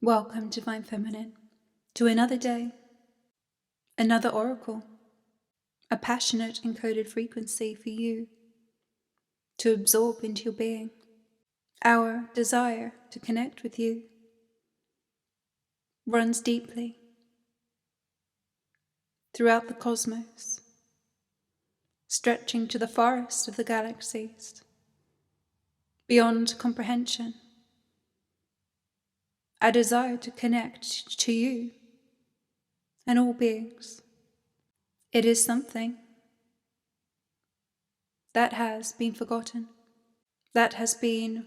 Welcome, Divine Feminine, to another day, another oracle, a passionate encoded frequency for you to absorb into your being. Our desire to connect with you runs deeply throughout the cosmos, stretching to the forest of the galaxies, beyond comprehension. Our desire to connect to you and all beings. It is something that has been forgotten, that has been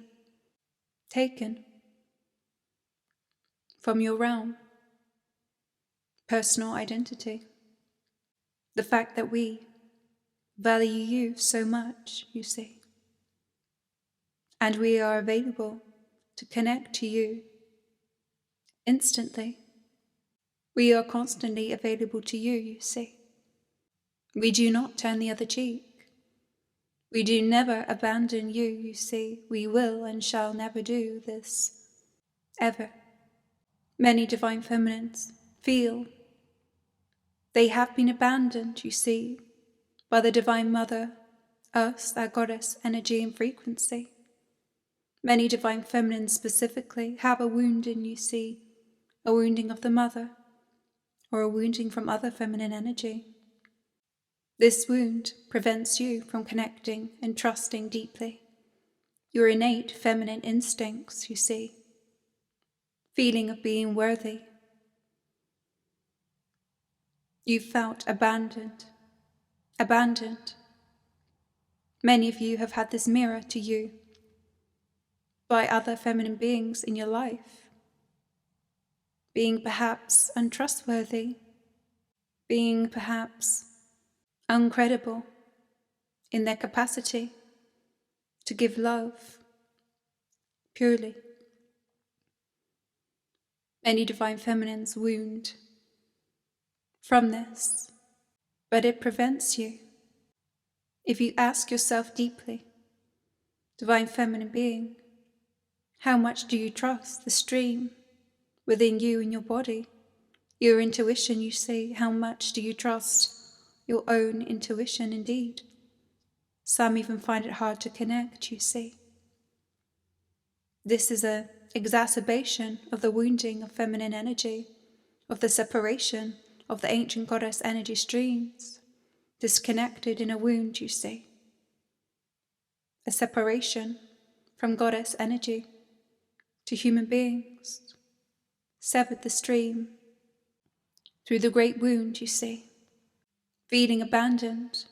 taken from your realm, personal identity. The fact that we value you so much, you see, and we are available to connect to you instantly. We are constantly available to you, you see. We do not turn the other cheek. We do never abandon you, you see. We will and shall never do this, ever. Many divine feminines feel they have been abandoned, you see, by the Divine Mother, us, our goddess, energy and frequency. Many divine feminines specifically have a wounding, you see, a wounding of the mother, or a wounding from other feminine energy. This wound prevents you from connecting and trusting deeply your innate feminine instincts, you see, feeling of being worthy. You felt abandoned. Many of you have had this mirror to you by other feminine beings in your life, being perhaps untrustworthy, being perhaps uncredible in their capacity to give love purely. Many divine feminines wound from this, but it prevents you. If you ask yourself deeply, divine feminine being, how much do you trust the stream within you and your body? Your intuition, you see, how much do you trust your own intuition indeed? Some even find it hard to connect, you see. This is an exacerbation of the wounding of feminine energy, of the separation of the ancient goddess energy streams, disconnected in a wound, you see. A separation from goddess energy to human beings, severed the stream through the great wound, you see, feeling abandoned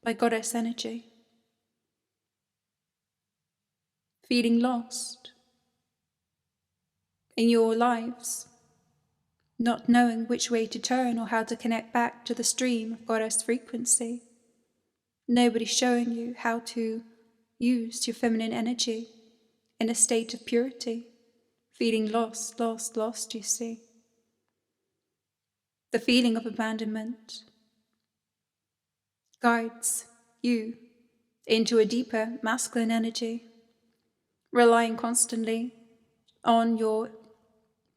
by goddess energy, feeling lost in your lives, not knowing which way to turn or how to connect back to the stream of goddess frequency. Nobody showing you how to use your feminine energy in a state of purity, feeling lost, you see. The feeling of abandonment guides you into a deeper masculine energy, relying constantly on your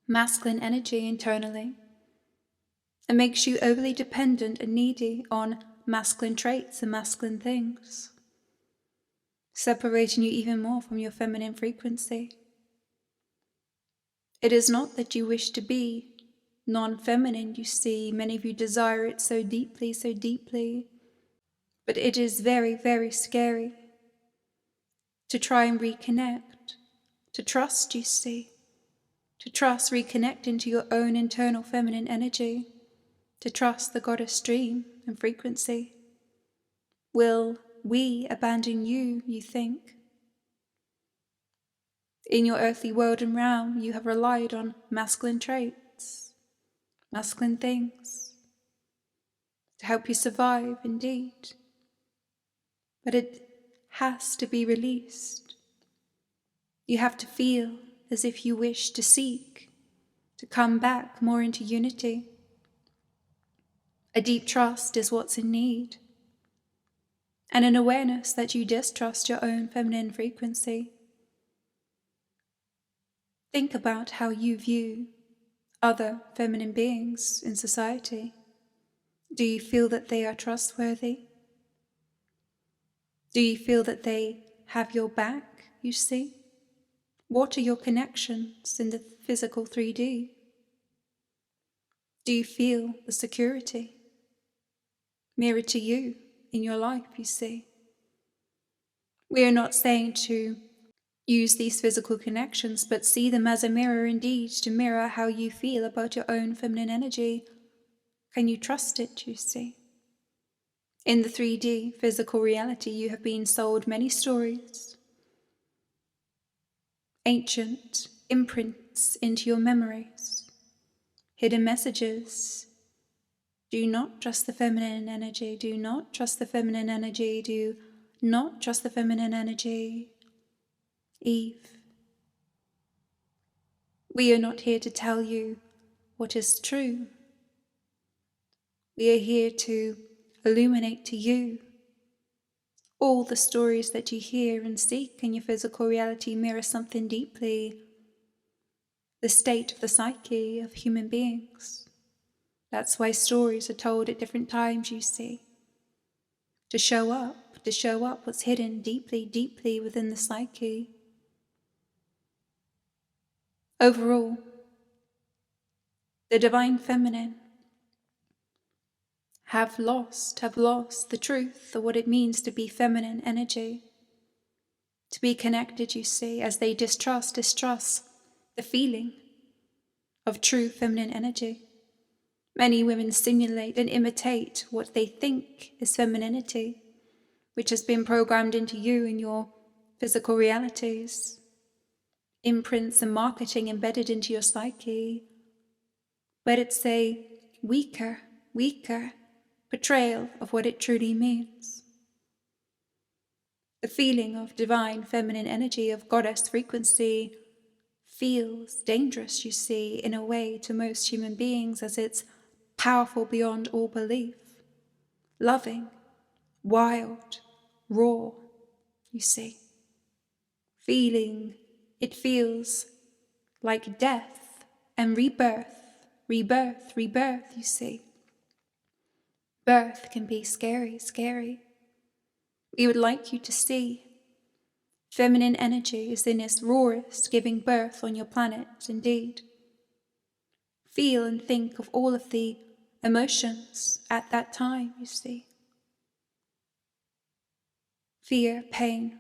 masculine energy internally, and makes you overly dependent and needy on masculine traits and masculine things, separating you even more from your feminine frequency. It is not that you wish to be non-feminine, you see, many of you desire it so deeply, but it is very, very scary to try and reconnect, to trust, you see, to trust, reconnect into your own internal feminine energy, to trust the goddess stream and frequency. Will we abandon you, you think? In your earthly world and realm, you have relied on masculine traits, masculine things, to help you survive indeed. But it has to be released. You have to feel as if you wish to seek, to come back more into unity. A deep trust is what's in need, and an awareness that you distrust your own feminine frequency. Think about how you view other feminine beings in society. Do you feel that they are trustworthy? Do you feel that they have your back, you see? What are your connections in the physical 3D? Do you feel the security mirrored to you in your life, you see? We are not saying to use these physical connections, but see them as a mirror indeed, to mirror how you feel about your own feminine energy. Can you trust it, you see? In the 3D physical reality, you have been sold many stories, ancient imprints into your memories, hidden messages. Do not trust the feminine energy. Do not trust the feminine energy. Do not trust the feminine energy. Eve, we are not here to tell you what is true. We are here to illuminate to you all the stories that you hear and seek in your physical reality mirror something deeply, the state of the psyche of human beings. That's why stories are told at different times, you see. To show up what's hidden deeply, deeply within the psyche. Overall, the divine feminine have lost the truth of what it means to be feminine energy. To be connected, you see, as they distrust the feeling of true feminine energy. Many women simulate and imitate what they think is femininity, which has been programmed into you in your physical realities, imprints and marketing embedded into your psyche. But it's a weaker portrayal of what it truly means. The feeling of divine feminine energy, of goddess frequency, feels dangerous, you see, in a way to most human beings, as it's powerful beyond all belief, loving, wild, raw, you see. It feels like death and rebirth, you see. Birth can be scary. We would like you to see feminine energy is in its rawest, giving birth on your planet, indeed. Feel and think of all of the emotions at that time, you see. Fear, pain,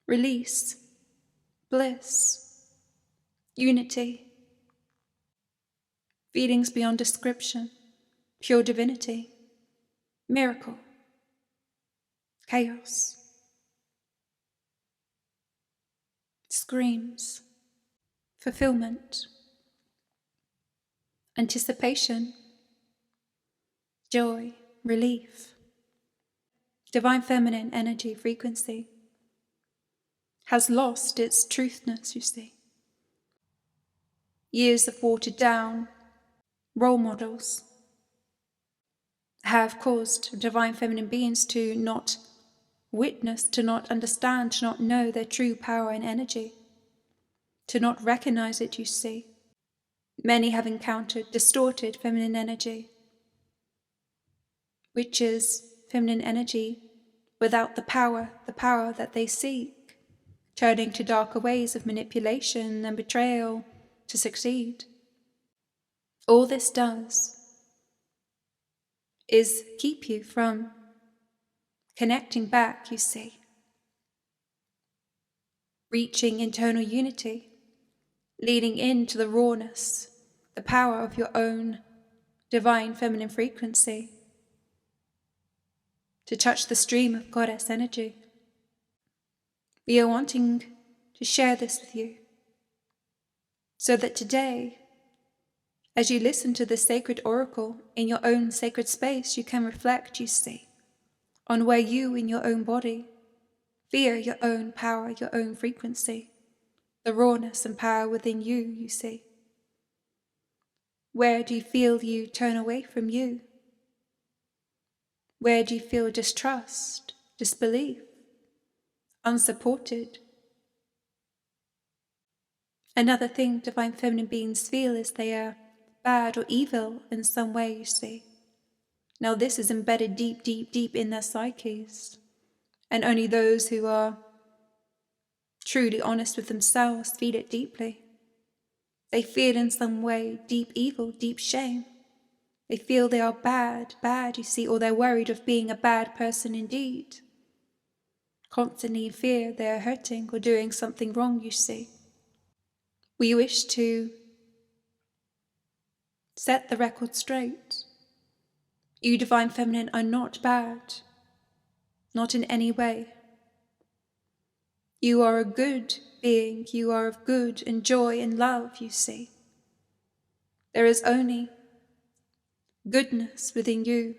release, bliss, unity, feelings beyond description, pure divinity, miracle, chaos, screams, fulfillment, anticipation, joy, relief. Divine feminine energy frequency has lost its truthness, you see. Years of watered down role models have caused divine feminine beings to not witness, to not understand, to not know their true power and energy, to not recognize it, you see. Many have encountered distorted feminine energy, which is feminine energy without the power that they seek, turning to darker ways of manipulation and betrayal to succeed. All this does is keep you from connecting back, you see, reaching internal unity, leading into the rawness, the power of your own divine feminine frequency, to touch the stream of goddess energy. We are wanting to share this with you, so that today, as you listen to the sacred oracle in your own sacred space, you can reflect, you see, on where you in your own body feel your own power, your own frequency, the rawness and power within you, you see. Where do you feel you turn away from you? Where do you feel distrust, disbelief, unsupported. Another thing divine feminine beings feel is they are bad or evil in some way, you see. Now this is embedded deep, deep, deep in their psyches, and only those who are truly honest with themselves feel it deeply. They feel in some way deep evil, deep shame. They feel they are bad, you see, or they're worried of being a bad person indeed. Constantly fear they are hurting or doing something wrong, you see. We wish to set the record straight. You divine feminine are not bad, not in any way. You are a good being, you are of good and joy and love, you see. There is only goodness within you.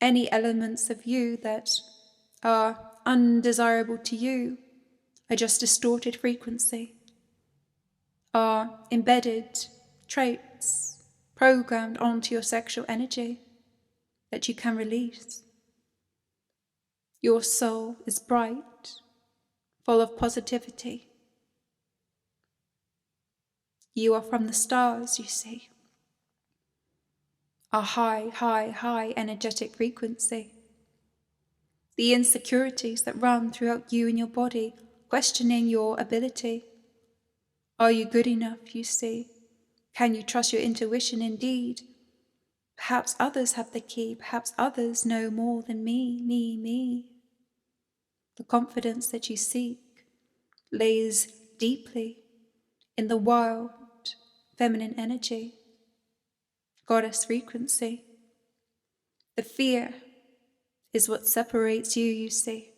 Any elements of you that are undesirable to you are just distorted frequency, are embedded traits programmed onto your sexual energy that you can release. Your soul is bright, full of positivity. You are from the stars, you see. A high, high, high energetic frequency. The insecurities that run throughout you and your body, questioning your ability. Are you good enough, you see? Can you trust your intuition indeed? Perhaps others have the key, perhaps others know more than me. The confidence that you seek lays deeply in the wild feminine energy, goddess frequency. The fear is what separates you, you see.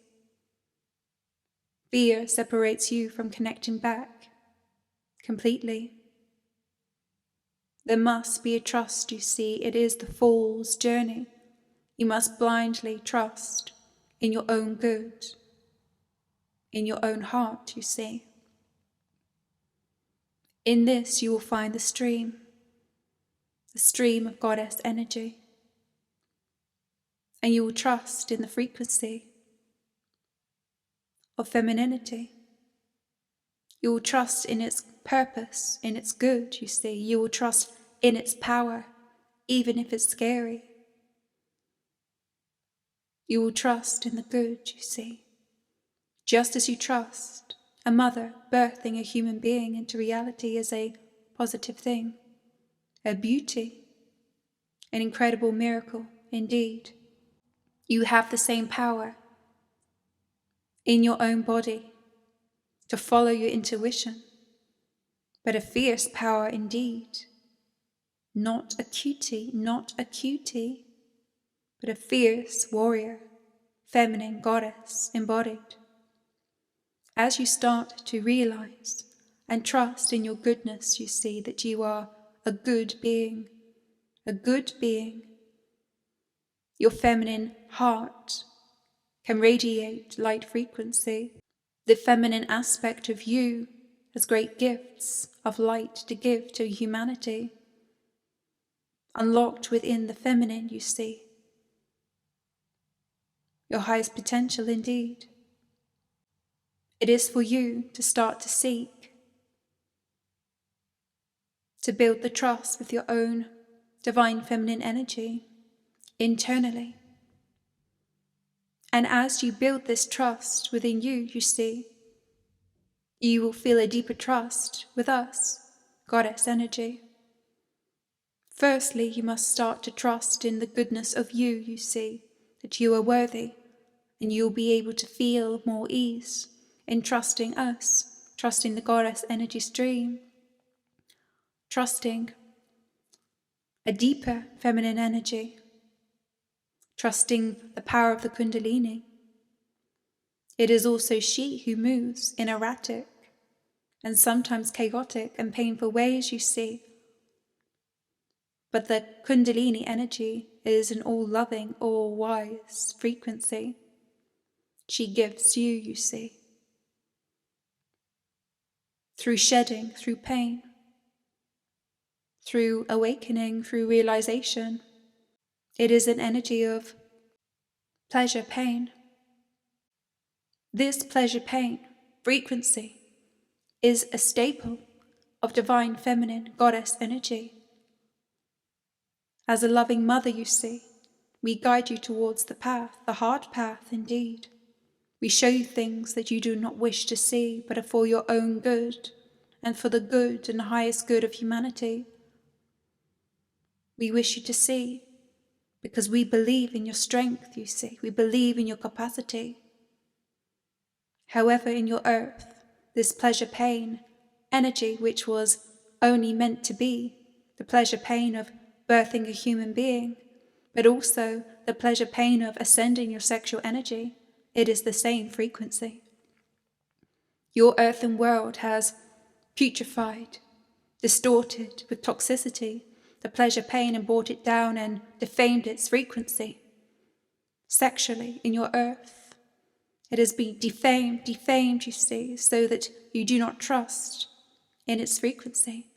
Fear separates you from connecting back completely. There must be a trust, you see. It is the fool's journey. You must blindly trust in your own good, in your own heart, you see. In this you will find the stream of goddess energy. And you will trust in the frequency of femininity. You will trust in its purpose, in its good, you see. You will trust in its power, even if it's scary. You will trust in the good, you see. Just as you trust a mother birthing a human being into reality is a positive thing, a beauty, an incredible miracle indeed. You have the same power in your own body to follow your intuition, but a fierce power indeed. Not a cutie, but a fierce warrior, feminine goddess embodied. As you start to realize and trust in your goodness, you see that you are a good being, Your feminine heart can radiate light frequency. The feminine aspect of you has great gifts of light to give to humanity. Unlocked within the feminine, you see. Your highest potential indeed. It is for you to start to seek, to build the trust with your own divine feminine energy internally. And as you build this trust within you, you see, you will feel a deeper trust with us, goddess energy. Firstly, you must start to trust in the goodness of you, you see, that you are worthy, and you will be able to feel more ease in trusting us, trusting the goddess energy stream, trusting a deeper feminine energy, trusting the power of the Kundalini. It is also she who moves in erratic and sometimes chaotic and painful ways, you see. But the Kundalini energy is an all-loving, all-wise frequency. She gives you, you see. Through shedding, through pain, through awakening, through realization. It is an energy of pleasure, pain, This pleasure-pain frequency is a staple of divine feminine goddess energy. As a loving mother, you see, we guide you towards the path, the hard path indeed. We show you things that you do not wish to see, but are for your own good, and for the good and highest good of humanity. We wish you to see, because we believe in your strength, you see. We believe in your capacity. However, in your earth, this pleasure-pain energy, which was only meant to be the pleasure-pain of birthing a human being, but also the pleasure-pain of ascending your sexual energy, it is the same frequency. Your earthen world has putrefied, distorted with toxicity, the pleasure-pain, and brought it down and defamed its frequency. Sexually, in your earth, it has been defamed, you see, so that you do not trust in its frequency.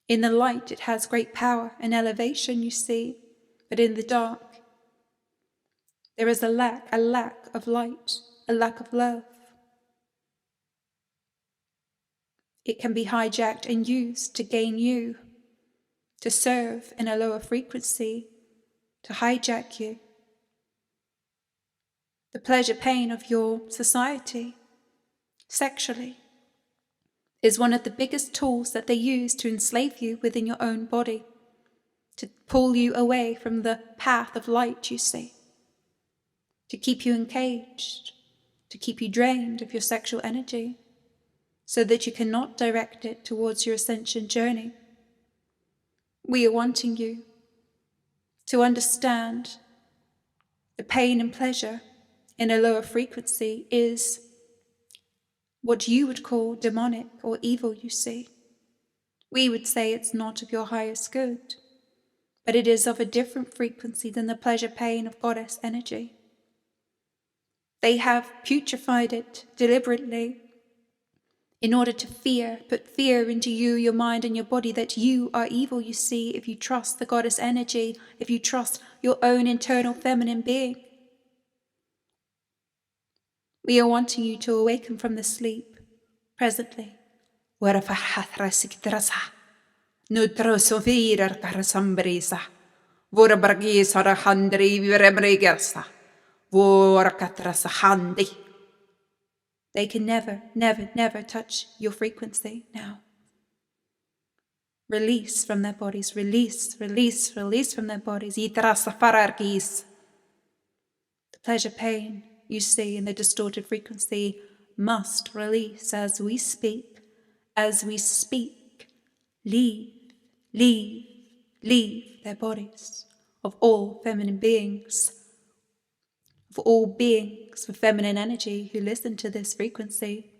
In the light, it has great power and elevation, you see, but in the dark, there is a lack of light, a lack of love. It can be hijacked and used to gain you, to serve in a lower frequency, to hijack you. The pleasure-pain of your society, sexually, is one of the biggest tools that they use to enslave you within your own body, to pull you away from the path of light, you see, to keep you encaged, to keep you drained of your sexual energy, so that you cannot direct it towards your ascension journey. We are wanting you to understand the pain and pleasure in a lower frequency is what you would call demonic or evil, you see. We would say it's not of your highest good, but it is of a different frequency than the pleasure-pain of goddess energy. They have putrefied it deliberately in order to put fear into you, your mind, and your body that you are evil, you see, if you trust the goddess energy, if you trust your own internal feminine being. We are wanting you to awaken from the sleep presently. They can never touch your frequency now. Release from their bodies, release from their bodies. The pleasure-pain you see in the distorted frequency must release as we speak. Leave their bodies of all feminine beings, of all beings with feminine energy who listen to this frequency.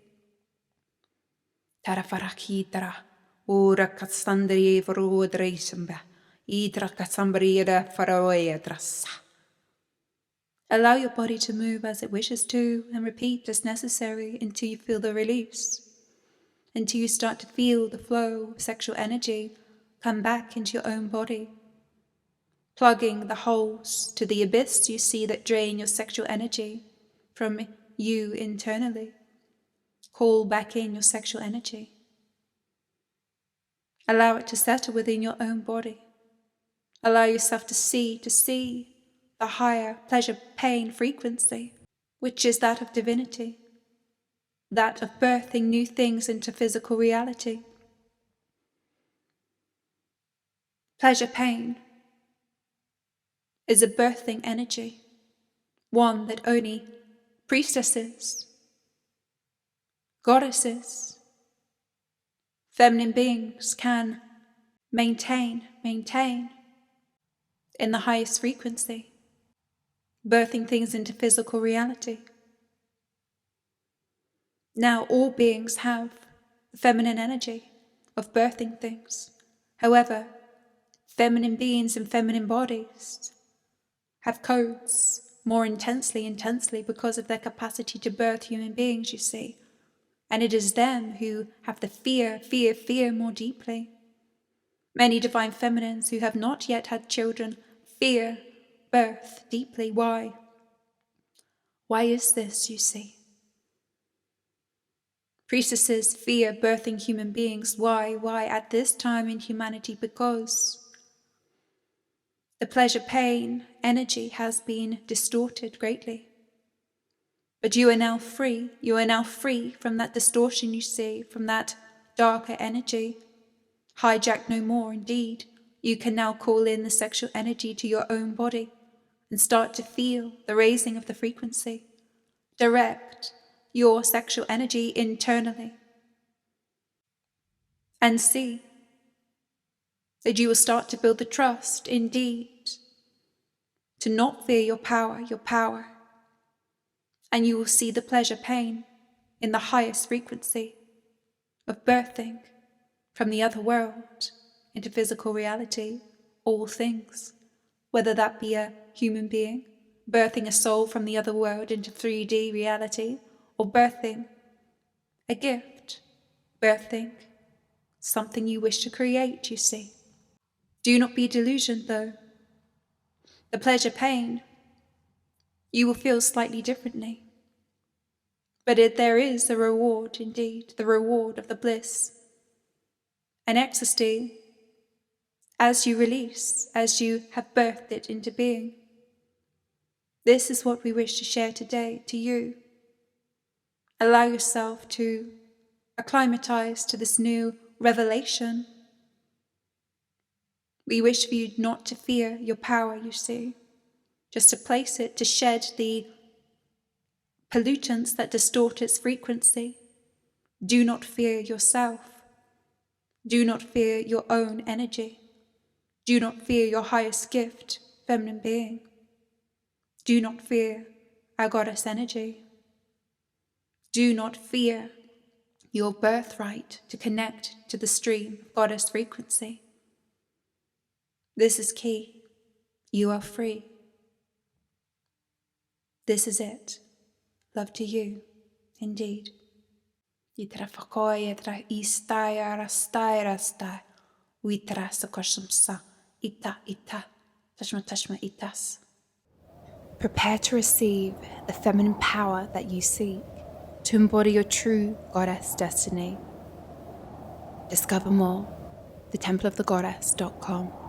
Allow your body to move as it wishes to, and repeat as necessary until you feel the release, until you start to feel the flow of sexual energy come back into your own body, plugging the holes to the abyss you see that drain your sexual energy from you internally. Call back in your sexual energy. Allow it to settle within your own body. Allow yourself to see the higher pleasure-pain frequency, which is that of divinity, that of birthing new things into physical reality. Pleasure-pain is a birthing energy, one that only priestesses, goddesses, feminine beings can maintain in the highest frequency, birthing things into physical reality. Now all beings have the feminine energy of birthing things. However, feminine beings and feminine bodies have codes more intensely because of their capacity to birth human beings, you see. And it is them who have the fear more deeply. Many divine feminines who have not yet had children fear birth deeply. Why? Why is this, you see? Priestesses fear birthing human beings. Why? Why at this time in humanity? Because the pleasure-pain energy has been distorted greatly. But you are now free. You are now free from that distortion, you see, from that darker energy. Hijacked no more, indeed. You can now call in the sexual energy to your own body and start to feel the raising of the frequency. Direct your sexual energy internally and see that you will start to build the trust, indeed, to not fear your power, and you will see the pleasure-pain in the highest frequency of birthing from the other world into physical reality, all things, whether that be a human being, birthing a soul from the other world into 3D reality, or birthing a gift, birthing something you wish to create, you see. Do not be delusioned, though. The pleasure-pain, you will feel slightly differently. But there is a reward, indeed, the reward of the bliss. An ecstasy as you release, as you have birthed it into being. This is what we wish to share today to you. Allow yourself to acclimatize to this new revelation. We wish for you not to fear your power, you see, just to place it, to shed the pollutants that distort its frequency. Do not fear yourself. Do not fear your own energy. Do not fear your highest gift, feminine being. Do not fear our goddess energy. Do not fear your birthright to connect to the stream of goddess frequency. This is key. You are free. This is it. Love to you, indeed. Itra fakoye tra istaya rasta. Witra sakoshamsa. Ita. Tashma itas. Prepare to receive the feminine power that you seek to embody your true goddess destiny. Discover more, thetempleofthegoddess.com.